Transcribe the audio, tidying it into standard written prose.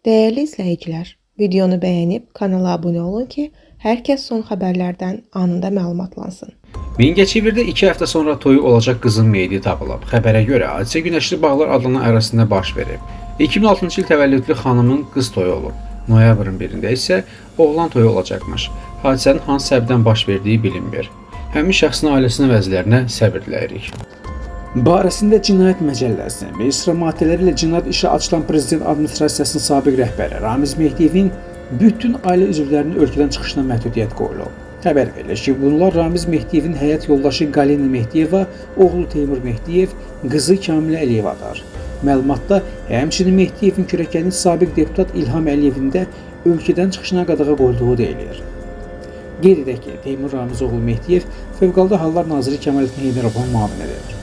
Değerli izləyicilər, videonu bəyənib kanala abunə olun ki, hər kəs son xəbərlərdən anında məlumatlansın. Mingəçevirdə 2 həftə sonra toyu olacaq qızın meyidi tapılıb. Xəbərə görə hadisə Günəşli Bağlar adlanan ərazisində baş verib. 2006-cı il təvəllüdlü xanımın qız toyu olub. Noyabrın 1-də isə oğlan toyu olacaqmış. Hadisənin hansı səbəbdən baş verdiyi bilinmir. Həmin şəxsin ailəsinə və əzizlərinə səbir diləyirik. Barəsində Cinayət Məcəlləsinin bir sıra maddələri ilə cinayət işi açılan Prezident Administrasiyasının sabiq rəhbəri Ramiz Mehdiyevin bütün ailə üzvlərinin ölkədən çıxışına məhdudiyyət qoyulub. Xəbər verilir ki, bunlar Ramiz Mehdiyevin həyat yoldaşı Galina Mehdiyeva, oğlu Teymur Mehdiyev, qızı Kamilə Əliyevadır. Məlumatda həmçinin Mehdiyevin kürəkəni sabiq deputat İlham Əliyevin də ölkədən çıxışına qadağa qoyulduğu deyilir. Qeyd edək ki, Teymur Ramiz oğlu Mehdiyev Fövqəladə Hallar Naziri Kəmaləddin Heydərovun müavinidir.